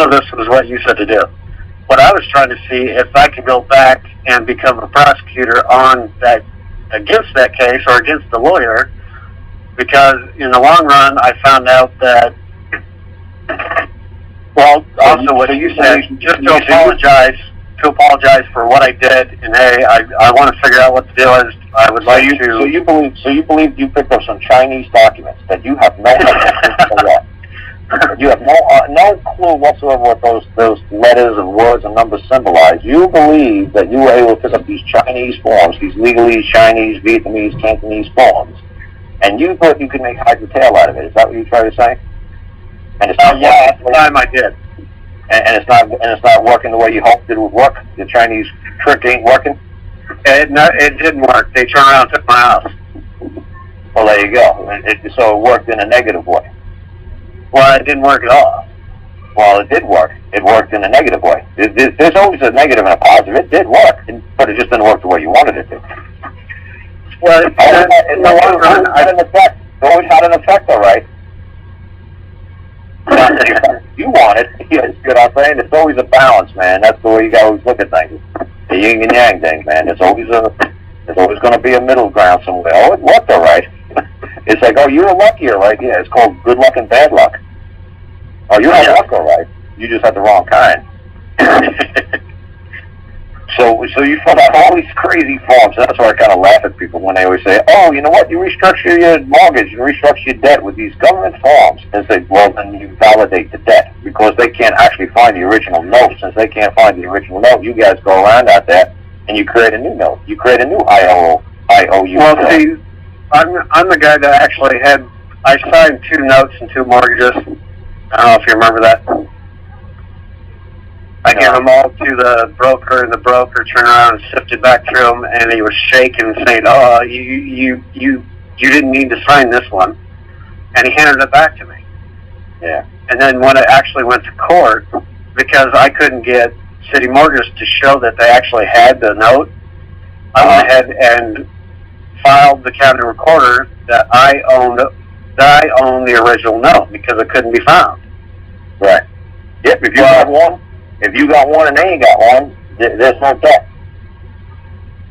of this was what you said to do. What I was trying to see if I could go back and become a prosecutor on that, against that case or against the lawyer, because in the long run I found out that, well, also what you said, just to apologize for what I did, and hey, I want to figure out what the deal is. I would like to. So you believe you picked up some Chinese documents that you have no idea. You have no clue whatsoever what those letters and words and numbers symbolize. You believe that you were able to pick up these Chinese forms, these legalese Chinese, Vietnamese, Cantonese forms, and you thought you could make head and tail out of it. Is that what you try to say? And it's not at the time I did. And it's not working the way you hoped it would work. The Chinese trick ain't working. It didn't work. They turned around and took my house. Well, there you go. So it worked in a negative way. Well, it didn't work at all. Well, it did work. It worked in a negative way. There's always a negative and a positive. It did work, but it just didn't work the way you wanted it to. Well, it always had an effect, all right. You want it. Yes, you know what I'm saying? It's always a balance, man. That's the way you always look at things. The yin and yang thing, man. There's always going to be a middle ground somewhere. Oh, it worked all right. It's like, oh, you were lucky, all right. Yeah, it's called good luck and bad luck. Oh, you had luck, all right. You just had the wrong kind. So you fill out all these crazy forms. That's why I kind of laugh at people when they always say, oh, you know what, you restructure your mortgage, you restructure your debt with these government forms. And say, well, then you validate the debt, because they can't actually find the original note. Since they can't find the original note, you guys go around out there and you create a new note. You create a new IOU. Well, see, I'm the guy that actually I signed 2 notes and 2 mortgages. I don't know if you remember that. I gave them all to the broker, and the broker turned around and sifted back through them, and he was shaking, saying, "Oh, you didn't need to sign this one," and he handed it back to me. Yeah. And then when it actually went to court, because I couldn't get City Mortgage to show that they actually had the note, I went ahead and filed the county recorder that I own the original note, because it couldn't be found. Right. Yep. If you got one and they ain't got one, there's no debt.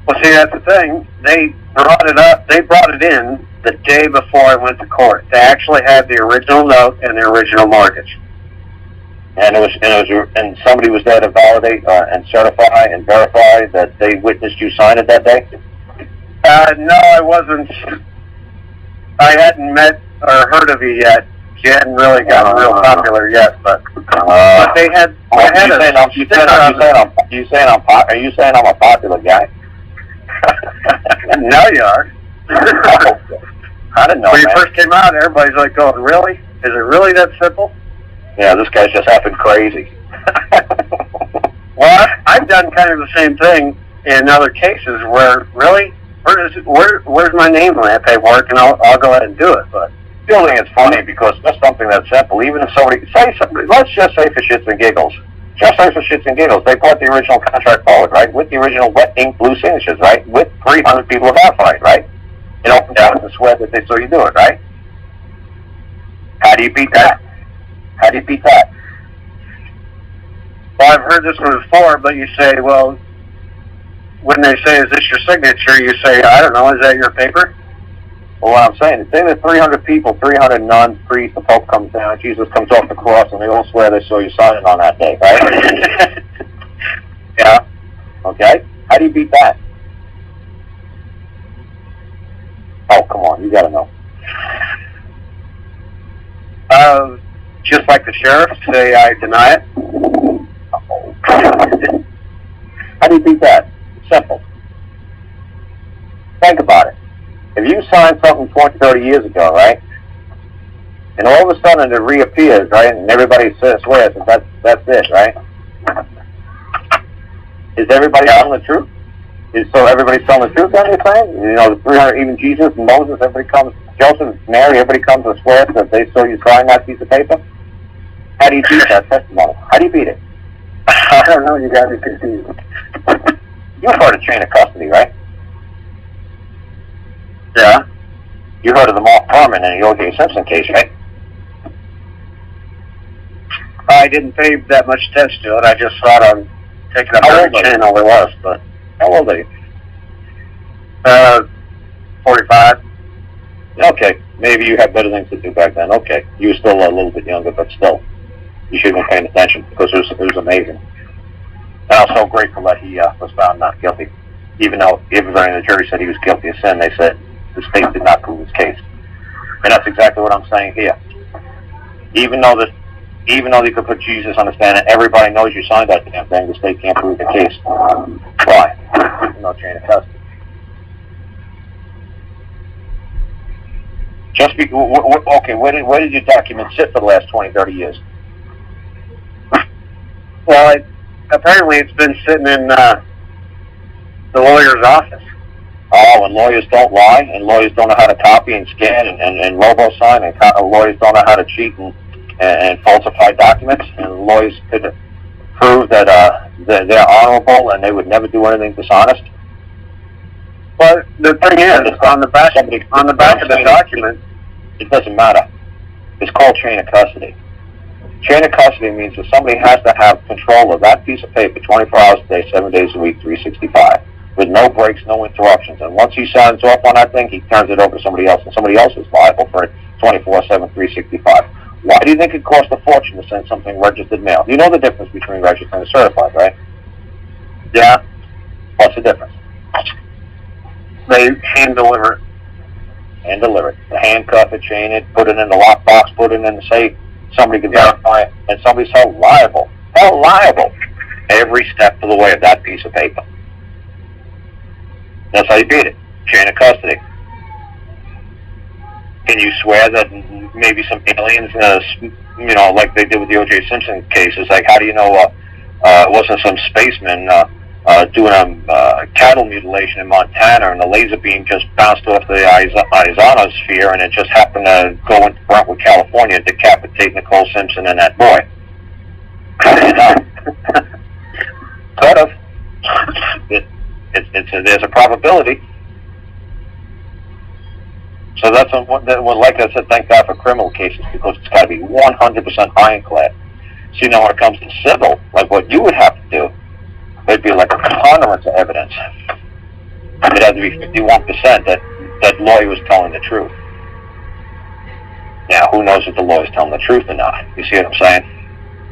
Well, see, that's the thing. They brought it in the day before I went to court. They actually had the original note and the original mortgage. And somebody was there to validate and certify and verify that they witnessed you sign it that day? No, I wasn't. I hadn't met or heard of you yet. She hadn't really gotten real popular yet, but they had. Are you saying I'm a popular guy? Now you are. I didn't know. When you first came out, everybody's like, "Going, really? Is it really that simple?" Yeah, this guy's just effing crazy. Well, I've done kind of the same thing in other cases where, really, where's my name on that paperwork, and I'll go ahead and do it, but. Still think it's funny because that's something that's simple. Even if somebody let's just say for shits and giggles, they put the original contract forward, right, with the original wet ink blue signatures, right, with 300 people verified, right, and open down and swear that they saw you do it, right? How do you beat that? Well, I've heard this one before, but you say, well, when they say, "Is this your signature?" you say, "I don't know. Is that your paper?" Well, what I'm saying is, say that 300 people, 300 nuns, priests, the Pope comes down, Jesus comes off the cross, and they all swear they saw you signing on that day, right? Yeah. Okay? How do you beat that? Oh, come on, you gotta know. Just like the sheriff, say I deny it. How do you beat that? Simple. Think about it. If you signed something 20, 30 years ago, right, and all of a sudden it reappears, right, and everybody swears that that's it, right? Is everybody telling the truth? So everybody's telling the truth, then you're saying? You know, the 300, even Jesus and Moses, everybody comes, Joseph, Mary, everybody comes and swears that they saw you sign that piece of paper? How do you beat that testimony? How do you beat it? I don't know, you got me confused. You've heard of chain of custody, right? Yeah. You heard of the Mark Furman and the O.J. Simpson case, right? I didn't pay that much attention to it. I just saw it on taking up every channel there was. But how old are you? 45. Okay, maybe you had better things to do back then. Okay, you were still a little bit younger, but still, you should have been paying attention because it was amazing. And I was so grateful that he was found not guilty. Even though everybody in the jury said he was guilty of sin, they said the state did not prove his case. And that's exactly what I'm saying here. Even though you could put Jesus on the stand and everybody knows you signed that damn thing, the state can't prove the case. Why? There's no chain of custody. Okay, where did your document sit for the last 20, 30 years? Well, apparently it's been sitting in the lawyer's office. Oh, and lawyers don't lie, and lawyers don't know how to copy and scan and robo-sign, and lawyers don't know how to cheat and falsify documents, and lawyers could prove that they're honorable and they would never do anything dishonest. Well, the thing is, on the back of the document, it doesn't matter. It's called chain of custody. Chain of custody means that somebody has to have control of that piece of paper 24 hours a day, 7 days a week, 365, with no breaks, no interruptions. And once he signs off on that thing, he turns it over to somebody else, and somebody else is liable for it 24/7, 365. Why do you think it costs a fortune to send something registered mail? You know the difference between registered and certified, right? Yeah. What's the difference? They hand deliver it. Hand deliver it. The handcuff it, chain it, put it in the lockbox, put it in the safe. Somebody can verify it, and somebody's held liable every step of the way of that piece of paper. That's how you beat it. Chain of custody. Can you swear that maybe some aliens, like they did with the O.J. Simpson cases, like how do you know it wasn't some spaceman doing a cattle mutilation in Montana and the laser beam just bounced off the ionosphere and it just happened to go into Brentwood, California and decapitate Nicole Simpson and that boy? Could have. There's a probability. So that's like I said, thank God for criminal cases because it's got to be 100% ironclad. So when it comes to civil, like what you would have to do, it'd be like a preponderance of evidence. It'd have to be 51% that lawyer was telling the truth. Now, who knows if the lawyer's telling the truth or not? You see what I'm saying?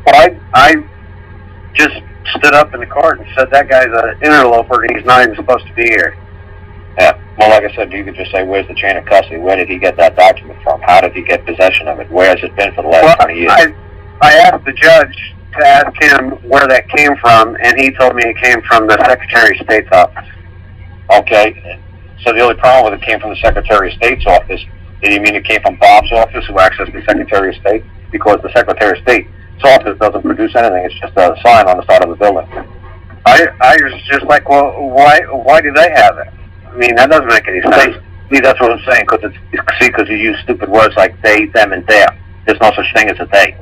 Well, I just stood up in the court and said that guy's an interloper and he's not even supposed to be here. Yeah. Well, like I said, you could just say, where's the chain of custody? Where did he get that document from? How did he get possession of it? Where has it been for the last 20 years? I asked the judge to ask him where that came from, and he told me it came from the Secretary of State's office. Okay. So the only problem with it came from the Secretary of State's office. Did you mean it came from Bob's office, who accessed the Secretary of State? Because the Secretary of State's office doesn't produce anything. It's just a sign on the side of the building. I was just like, well, why do they have it? I mean, that doesn't make any sense. See, that's what I'm saying, because you use stupid words like they, them, and their. There's no such thing as a they.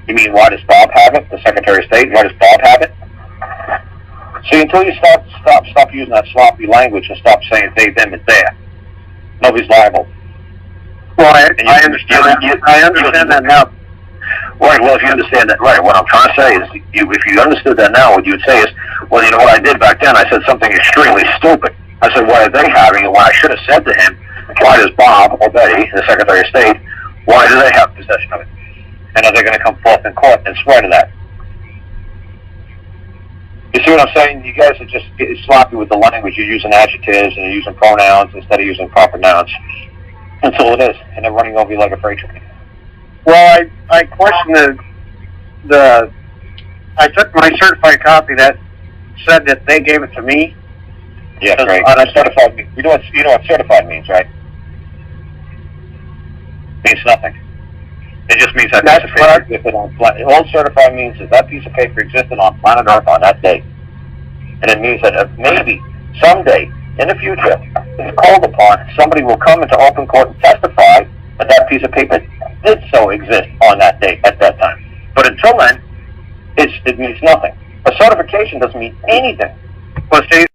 You mean, why does Bob have it? The Secretary of State? Why does Bob have it? See, until you stop using that sloppy language and stop saying they, them, and their, nobody's liable. Well, I understand that. I understand that now. Right, well, if you understand that, right, what I'm trying to say is, if you understood that now, what you would say is, well, you know what I did back then? I said something extremely stupid. I said, why are they having it? Well, I should have said to him, why does Bob or Betty, the Secretary of State, why do they have possession of it? And are they going to come forth in court and swear to that? You see what I'm saying? You guys are just getting sloppy with the language. You're using adjectives and you're using pronouns instead of using proper nouns. That's all it is. And they're running over you like a freight train. Well, I questioned I took my certified copy that said that they gave it to me. Yeah, great. Certified, you know what certified means, right? It means nothing. It just means that piece of paper existed on planet. All certified means is that piece of paper existed on planet Earth on that day. And it means that maybe, someday, in the future, if called upon, somebody will come into open court and testify that that piece of paper did so exist on that day, at that time. But until then, it means nothing. A certification doesn't mean anything. Well, see,